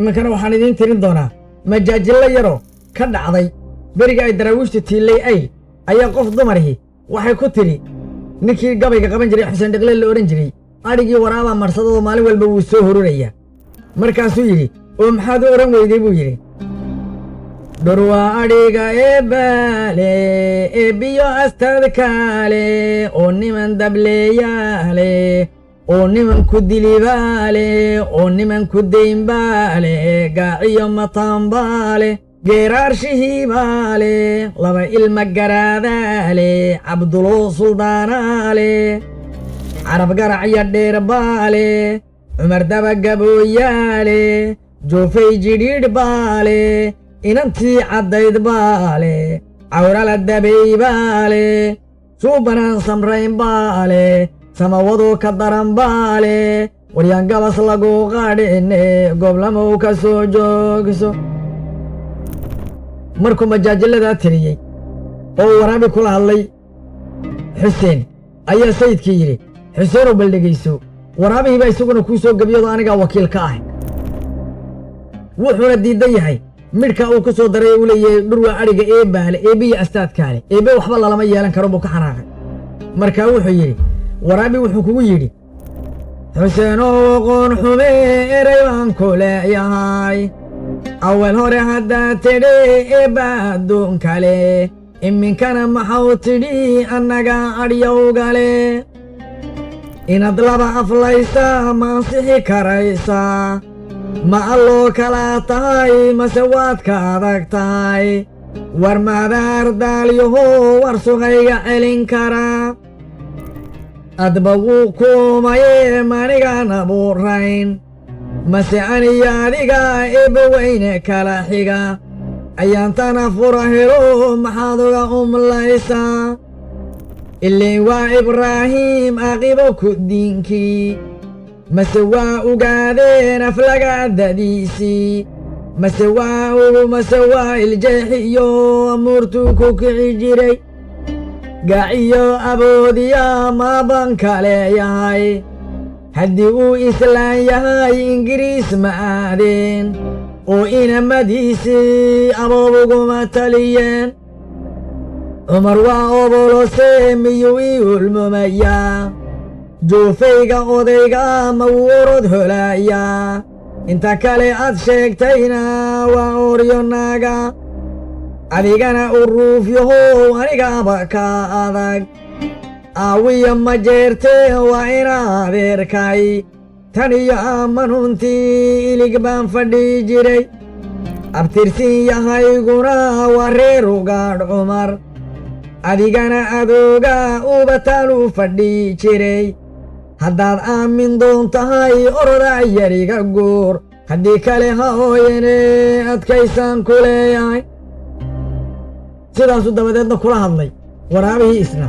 إما كانوا وحاندين ترين دونا مجاجل يرو كان عضي برجع دراوشت تيلي أي قف ضمره وحي كتري نكي قبل جري حسين دقل الأورنجري أرجي ورابا مرصد مالي والبوسو هرورية مركز يجري ومحاد أورن ويدي بوجري دروا أريجا إبالي إبيو أستذكالي أوني من دبلي يالي أوني من كدلي بالي أوني من كدين بالي قاعي مطان بالي جيرار شهي بالي لما المقرادالي عبد الله سلطانالي عرب قرع يدير بالي عمر دبق ابويالي جوفي جديد بالي إنتي عديد بالي عورا للدبي بالي سوبران سمرين بالي سماوضو كدران بالي وريان قبس لقو غاديني قبل موكسو جوكسو مركو مجاجل ذا تريي او ورابي كل هالي حسين ايا سيد كيري حسين وبلدقيسو ورابي بايسوغنو كوسو قبيضو انيقا وكيل كاهي وحونا ديدايهاي midka uu ku soo daray uu leeyahay dhurwa ariga ee baal ee biyo astaadkaale ee bay waxba lama yeelan karo buu ka xanaaqay marka wuxuu yiri waraabi wuxuu kugu yiri Xuseeno qoon xume ereyan kule yahay awal hore hadda tiri ee baadun kale iminkana maxaw tiri annaga ariyow gale inaad laba aflaysa ma sixi karaysa ma allo kala tahay masawaadka adag tahay war maadaar daalyaho war sugayga celin kara adba wuu kuumaye manigaan abuurayn mase aniyo adiga eebbaweyne kala xiga ayaantana fura helo maxaad uga umlaysaa ilin waa ibraahim aqibo ku diinkii mase waa ugaadeen aflagaadadiisii mase waa iljeexiyo amuurtuu ku kici jiray gaaciyo aboodiya maaban ka leeyahay haddii uu islaan yahay ingiriis ma aadeen oo inamadiisii aboob uguma taliyeen cumar waa obolose miyuu ii ulmumayaa joofayga odayga ma wuu orod holayaa inta kale aad sheegtayna waa oryonaaga adigana uruufyahow anigaba ka adag aawiya ma jeertee waa ina adeerkay tan iyo ammanuntii ilig baan fadhi jiray abtirsin yahayguna waa reer ugaadh cumar adigana adooga ubataanu fadhi jiray haddaad aamin doon tahay oroda yariga guur haddii kale ha ooyane adkaysaan ku leeyahay sidaasu dabadeedna kula hadlay waraabihii isna